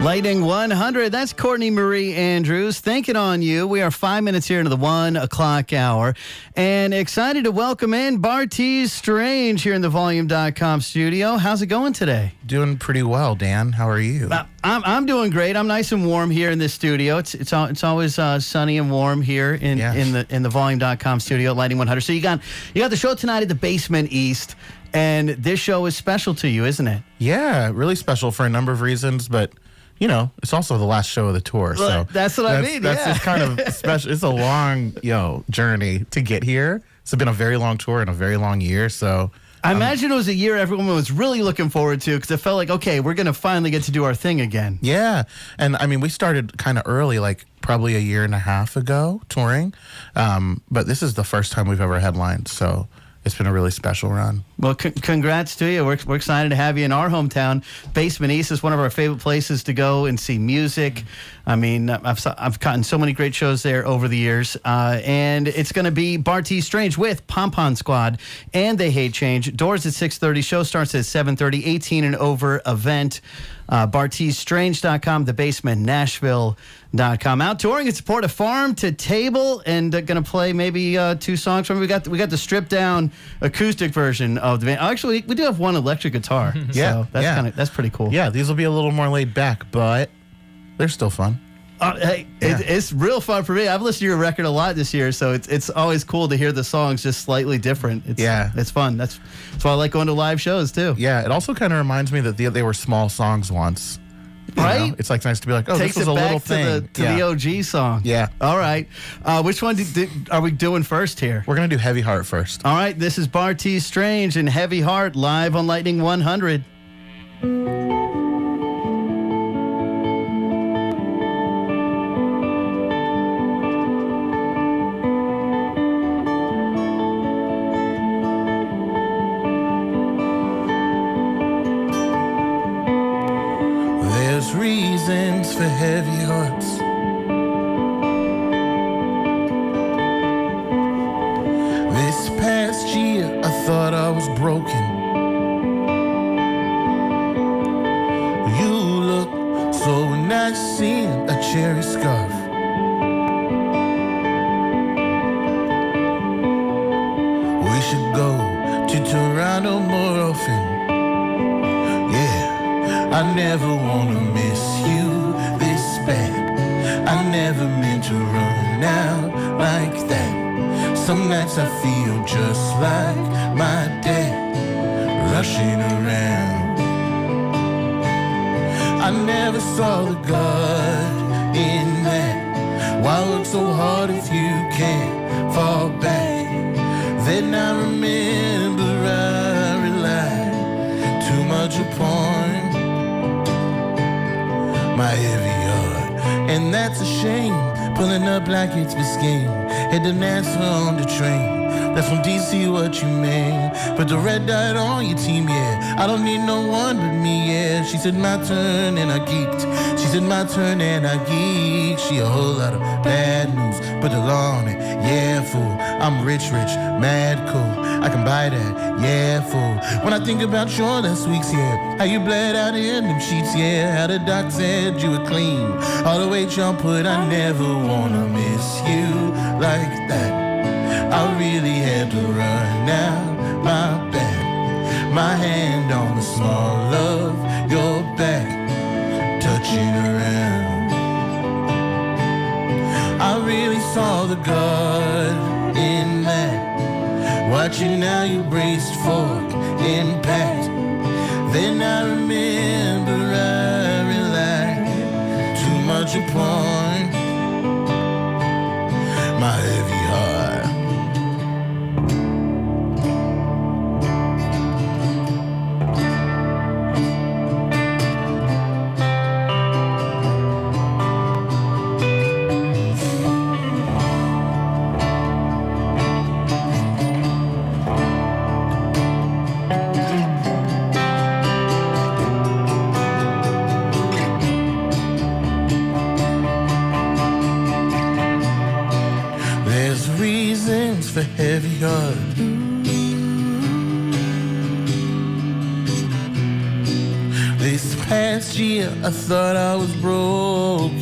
Lightning 100, that's Courtney Marie Andrews. Thinking on you. We are 5 minutes here into the 1 o'clock hour. And excited to welcome in Bartees Strange here in the Volume.com studio. How's it going today? Doing pretty well, Dan. How are you? I'm doing great. I'm nice and warm here in this studio. It's always sunny and warm here in the Volume.com studio at Lightning 100. So you got the show tonight at the Basement East. And this show is special to you, isn't it? Yeah, really special for a number of reasons, but you know, it's also the last show of the tour. So that's what I mean. That's just kind of special. It's a long, journey to get here. It's been a very long tour and a very long year. So I imagine it was a year everyone was really looking forward to because it felt like, okay, we're going to finally get to do our thing again. Yeah. And I mean, we started kind of early, like probably a year and a half ago touring. But this is the first time we've ever headlined. So it's been a really special run. Well, congrats to you. We're excited to have you in our hometown. Basement East is one of our favorite places to go and see music. I mean, I've gotten so many great shows there over the years. And it's going to be Bartees Strange with Pom Pom Squad and They Hate Change. Doors at 6:30. Show starts at 7:30. 18 and over event. BarteesStrange.com, The Basement, Nashville.com. Out touring in support of Farm to Table, and going to play maybe 2 songs from. We got the stripped down acoustic version of the band. Actually, we do have one electric guitar. So that's pretty cool. Yeah, these will be a little more laid back, but they're still fun. It's real fun for me. I've listened to your record a lot this year, so it's always cool to hear the songs just slightly different. It's fun. That's why I like going to live shows too. Yeah, it also kind of reminds me that they were small songs once. Right? You know? It's like nice to be like, oh, Takes this was a little thing. To the OG song. Yeah. All right. Which one are we doing first here? We're going to do Heavy Heart first. All right. This is Bartees Strange and Heavy Heart live on Lightning 100. There's reasons for heavy hearts. This past year I thought I was broken. You look so nice in a cherry scarf. We should go to Toronto more often. I never wanna miss you this bad. I never meant to run out like that. Some nights I feel just like my dad, rushing around. I never saw the God in that. Why work so hard if you can't fall back? Then I remember I relied too much upon my heavy heart, and that's a shame. Pulling up like it's Biscayne. Had to answer on the train. That's from DC, what you mean? Put the red dot on your team, yeah. I don't need no one but me, yeah. She said my turn and I geeked. She said my turn and I geeked. She a whole lot of bad news. Put the law on it, yeah, fool. I'm rich, mad cool. I can buy that, yeah, fool. When I think about your last weeks, yeah. How you bled out in them sheets, yeah. How the doc said you were clean. All the weight y'all put, I never wanna miss you like that. I really had to run out my back. My hand on the small of your back, touching around. I really saw the God in that. Watching how you braced for impact. Then I remember I relied too much upon my heavy heart. year I thought I was broken.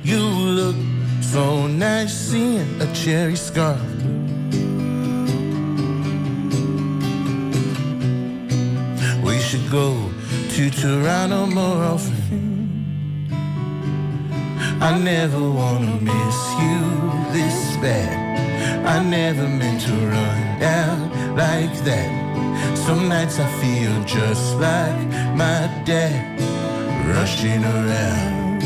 You look so nice in a cherry scarf. We should go to Toronto more often. I never wanna miss you this bad. I never meant to run out like that. Some nights I feel just like my dad, rushing around.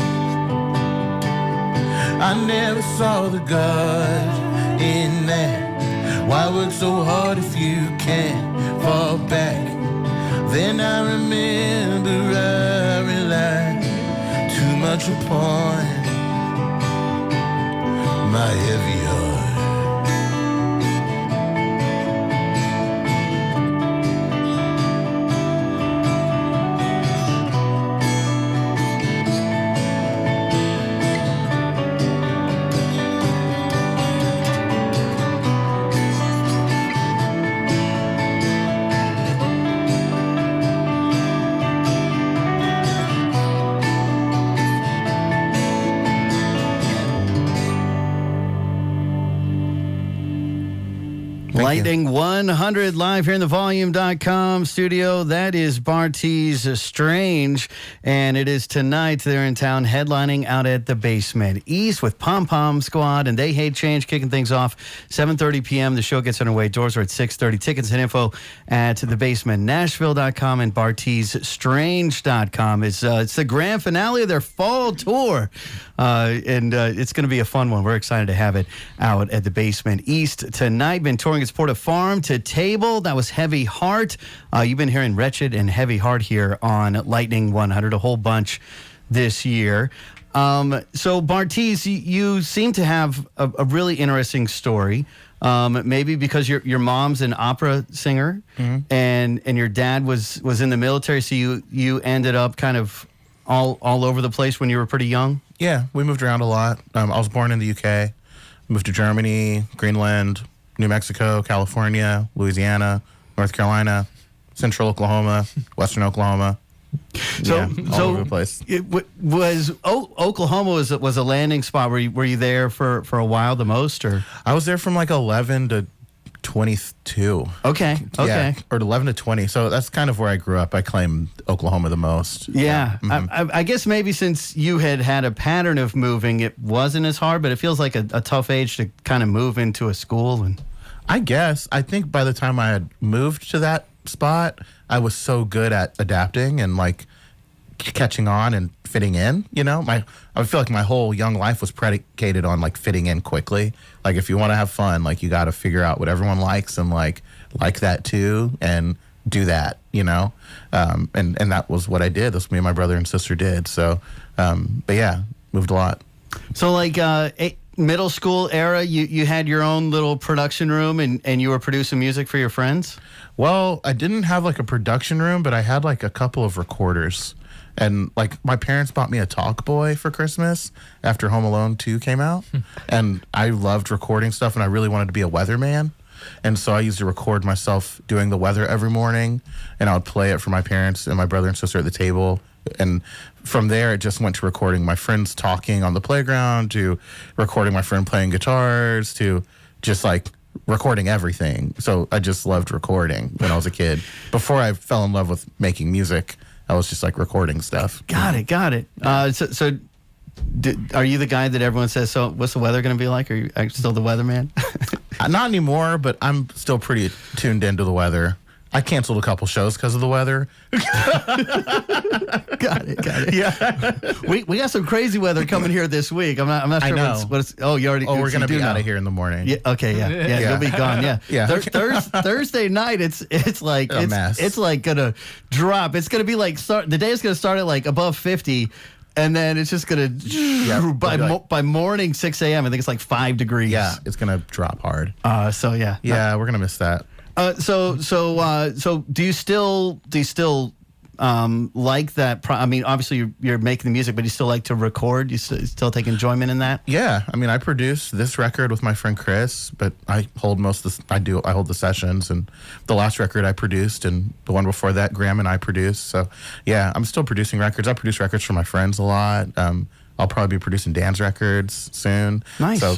I never saw the God in that. Why work so hard if you can't fall back? Then I remember I relied too much upon my heavy heart. Lightning 100 live here in the volume.com studio. That is Bartees Strange, and it is tonight. They're in town headlining out at the Basement East with Pom Pom Squad and They Hate Change kicking things off 7:30 p.m. The show gets underway. Doors are at 6:30. Tickets and info at thebasementnashville.com and barteesstrange.com. It's the grand finale of their fall tour, and it's going to be a fun one. We're excited to have it out at the Basement East tonight. Been touring its Porta Farm to Table. That was Heavy Heart. You've been hearing Wretched and Heavy Heart here on Lightning 100, a whole bunch this year. So, Bartees, you seem to have a really interesting story. Maybe because your mom's an opera singer, mm-hmm. and your dad was in the military, so you ended up kind of all over the place when you were pretty young? Yeah, we moved around a lot. I was born in the UK, moved to Germany, Greenland, New Mexico, California, Louisiana, North Carolina, Central Oklahoma, Western Oklahoma. So, all over the place. It Oklahoma was a landing spot. Were you there for a while the most, or? I was there from like 11 to 22. Okay. Yeah, or 11 to 20. So that's kind of where I grew up. I claim Oklahoma the most. Yeah. Mm-hmm. I guess maybe since you had a pattern of moving, it wasn't as hard, but it feels like a tough age to kind of move into a school. And I guess. I think by the time I had moved to that spot, I was so good at adapting and like catching on and fitting in, you know? I feel like my whole young life was predicated on like fitting in quickly. Like if you want to have fun, like you got to figure out what everyone likes and like that too and do that, you know? And that was what I did. That's what me and my brother and sister did. So, but yeah, moved a lot. So like middle school era, you had your own little production room and you were producing music for your friends? Well, I didn't have like a production room, but I had like a couple of recorders. And like my parents bought me a Talkboy for Christmas after Home Alone 2 came out. And I loved recording stuff and I really wanted to be a weatherman. And so I used to record myself doing the weather every morning and I would play it for my parents and my brother and sister at the table. And from there, it just went to recording my friends talking on the playground, to recording my friend playing guitars, to just like recording everything. So I just loved recording when I was a kid. Before I fell in love with making music, I was just like recording stuff. Got it. So are you the guy that everyone says, so what's the weather going to be like? Are you still the weatherman? Not anymore, but I'm still pretty tuned into the weather. I canceled a couple shows because of the weather. Got it. Yeah. We got some crazy weather coming here this week. I'm not sure I know. what it's. Oh, you already. Oh, we're so going to be out know. of here in the morning. Yeah. Okay. Yeah. You'll be gone. Yeah. Yeah. Thursday night, it's like a mess. It's like gonna drop. It's gonna be like the day is gonna start at like above 50. And then it's just going to, by morning, 6 a.m., I think it's like 5 degrees. Yeah, it's going to drop hard. So, yeah. Yeah, we're going to miss that. So do you still like that? I mean, obviously you're making the music, but you still like to record. You still take enjoyment in that? Yeah, I mean, I produced this record with my friend Chris, but I hold most of the, I hold the sessions, and the last record I produced, and the one before that, Graham and I produced. So yeah, I'm still producing records. I produce records for my friends a lot. I'll probably be producing Dan's records soon. Nice. So,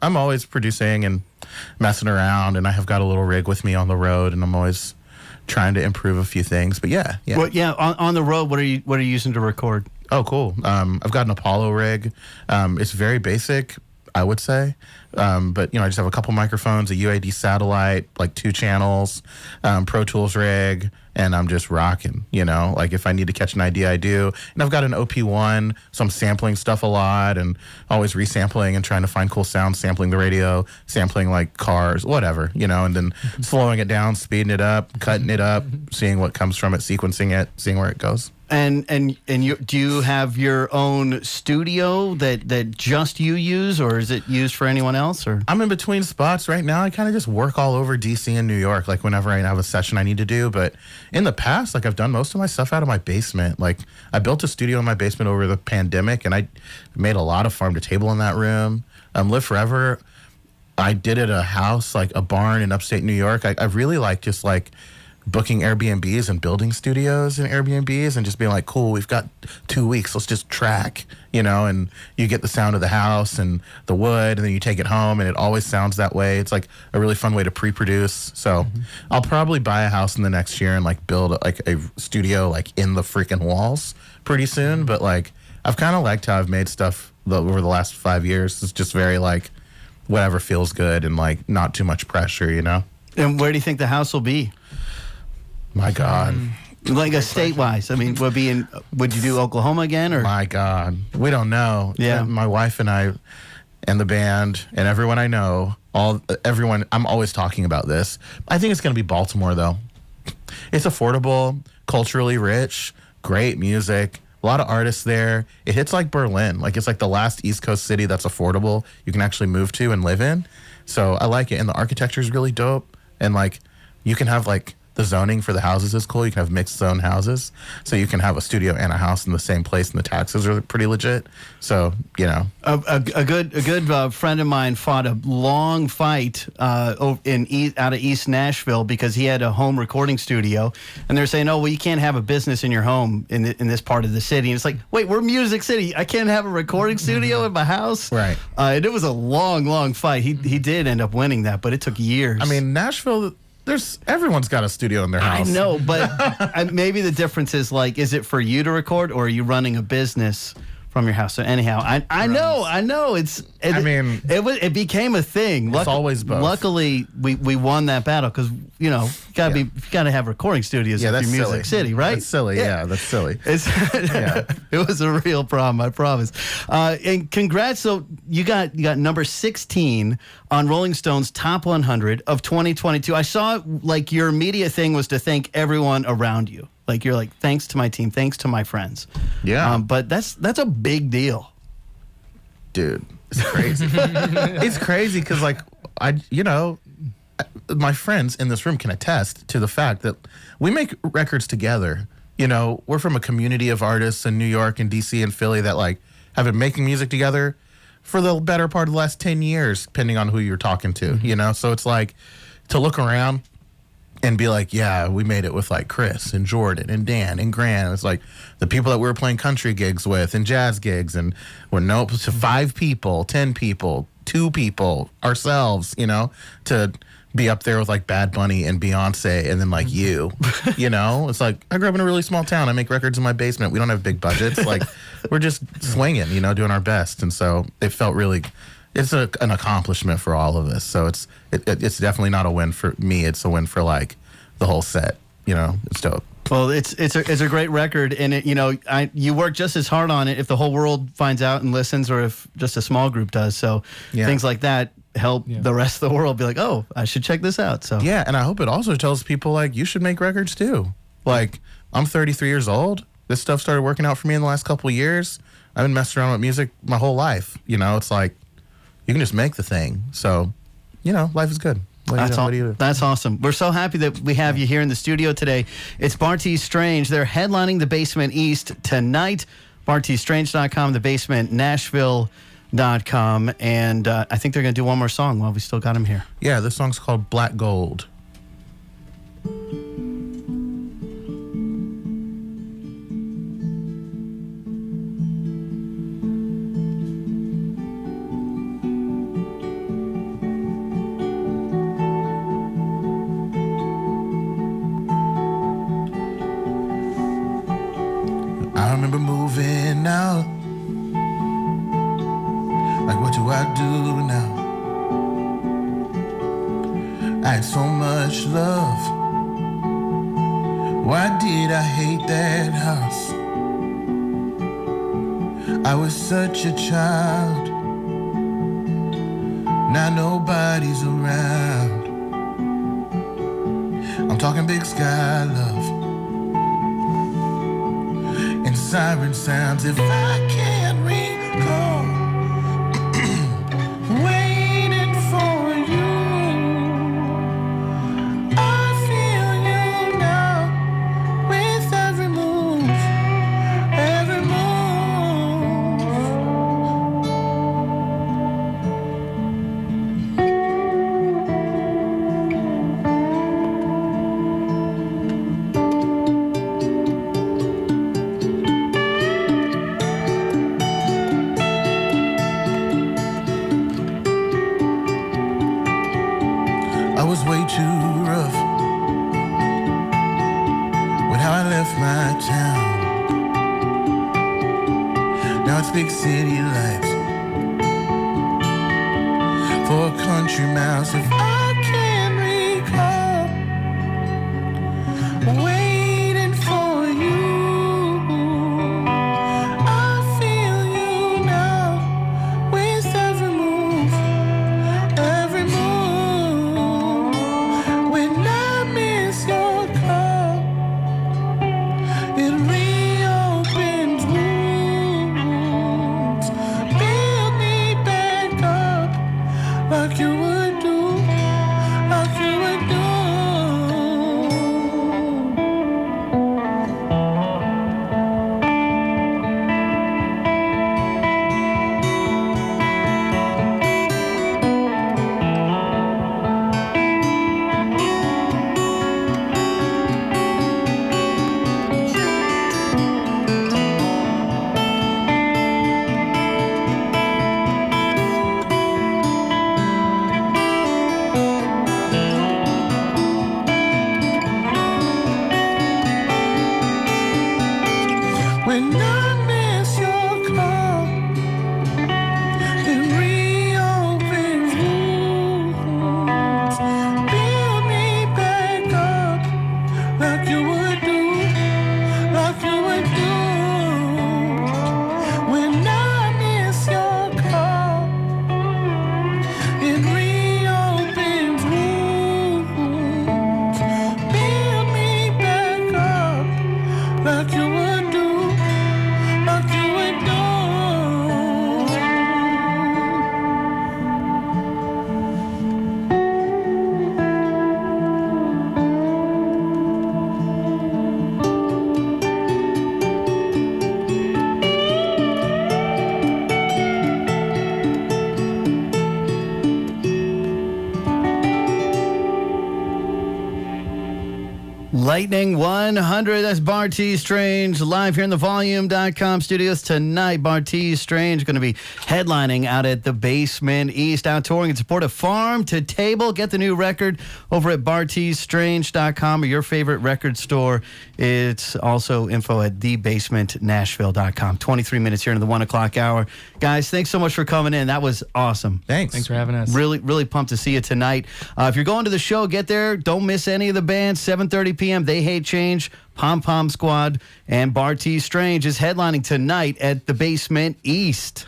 I'm always producing and messing around, and I have got a little rig with me on the road, and I'm always trying to improve a few things. But yeah. Well, yeah. On the road, what are you using to record? Oh, cool. I've got an Apollo rig. It's very basic, I would say. But, I just have a couple microphones, a UAD satellite, like 2 channels, Pro Tools rig, and I'm just rocking, Like if I need to catch an idea, I do. And I've got an OP1, so I'm sampling stuff a lot and always resampling and trying to find cool sounds, sampling the radio, sampling like cars, whatever, and then slowing it down, speeding it up, cutting it up, seeing what comes from it, sequencing it, seeing where it goes. And do you have your own studio that just you use, or is it used for anyone else? Or I'm in between spots right now. I kind of just work all over DC and New York, like whenever I have a session I need to do. But in the past, like I've done most of my stuff out of my basement. Like I built a studio in my basement over the pandemic, and I made a lot of farm to table in that room. Live Forever, I did at a house, like a barn in upstate New York. I really like just like booking Airbnbs and building studios in Airbnbs and just being like, cool, we've got 2 weeks, let's just track, and you get the sound of the house and the wood, and then you take it home, and it always sounds that way. It's like a really fun way to pre-produce. So I'll probably buy a house in the next year and like build like a studio like in the freaking walls pretty soon. But like I've kind of liked how I've made stuff over the last 5 years. It's just very like whatever feels good and like not too much pressure, And where do you think the house will be? My God. Like a state-wise. I mean, would you do Oklahoma again? Or My God. We don't know. Yeah. My wife and I and the band and everyone I know, everyone, I'm always talking about this. I think it's going to be Baltimore, though. It's affordable, culturally rich, great music, a lot of artists there. It hits like Berlin. Like it's like the last East Coast city that's affordable you can actually move to and live in. So I like it. And the architecture is really dope. And like you can have like the zoning for the houses is cool. You can have mixed zone houses. So you can have a studio and a house in the same place, and the taxes are pretty legit. So, A good friend of mine fought a long fight out of East Nashville because he had a home recording studio, and they're saying, "Oh, well, you can't have a business in your home in this part of the city." And it's like, wait, we're Music City. I can't have a recording studio in my house, right? And it was a long fight. He did end up winning that, but it took years. I mean, Nashville. Everyone's got a studio in their house. I know, but maybe the difference is like, is it for you to record, or are you running a business from your house? So anyhow, I know it became a thing. It's always both. Luckily, we won that battle because you gotta have recording studios in your Music City, right? That's silly. Yeah, that's silly. It was a real problem, I promise. And congrats! So you got number 16 on Rolling Stone's Top 100 of 2022. I saw like your immediate thing was to thank everyone around you. Like you're like, thanks to my team, thanks to my friends. Yeah. But that's a big deal. Dude, it's crazy. It's crazy because like my friends in this room can attest to the fact that we make records together. We're from a community of artists in New York and DC and Philly that like have been making music together for the better part of the last 10 years, depending on who you're talking to, So it's like to look around and be like, yeah, we made it with like Chris and Jordan and Dan and Grant. It's like the people that we were playing country gigs with and jazz gigs, and we're to 5 people, 10 people, 2 people, ourselves, to be up there with like Bad Bunny and Beyonce, and then like it's like I grew up in a really small town. I make records in my basement. We don't have big budgets. Like we're just swinging, doing our best. And so it felt really. It's an accomplishment for all of us. So it's definitely not a win for me. It's a win for like the whole set. It's dope. Well, it's a great record, and you work just as hard on it if the whole world finds out and listens, or if just a small group does. So things like that help the rest of the world be like, oh, I should check this out. So yeah, and I hope it also tells people like you should make records too. Like I'm 33 years old. This stuff started working out for me in the last couple of years. I've been messing around with music my whole life. It's like. You can just make the thing. So, life is good. That's awesome. We're so happy that we have you here in the studio today. It's Bartees Strange. They're headlining the Basement East tonight. BarteesStrange.com, the Basement Nashville.com. And I think they're going to do one more song while we still got them here. Yeah, this song's called Black Gold. I remember moving out. Like, what do I do now? I had so much love. Why did I hate that house? I was such a child. Now nobody's around. I'm talking big sky love and siren sounds. If I can't recall waiting for you, I feel you now with every move, every move. I was way too rough with how I left my town. Now it's big city lights for a country mouse. If I can recall waiting for you, I feel you now with every move, every move. When I miss your call, it reopens wounds. Build me back up like you would do, like you would do. When I miss your call, it reopens wounds. Build me back up like you would do, like you would do. When I miss your call, it reopens wounds. Build me back up like you would do, like you would do. Lightning 100, that's Bartees Strange, live here in the Volume.com studios tonight. Bartees Strange going to be headlining out at the Basement East, out touring in support of Farm to Table. Get the new record over at BarteesStrange.com or your favorite record store. It's also info at thebasementnashville.com. 23 minutes here into the 1 o'clock hour. Guys, thanks so much for coming in. That was awesome. Thanks for having us. Really, really pumped to see you tonight. If you're going to the show, get there. Don't miss any of the bands. 7:30 p.m. They Hate Change, Pom Pom Squad, and Bartees Strange is headlining tonight at the Basement East.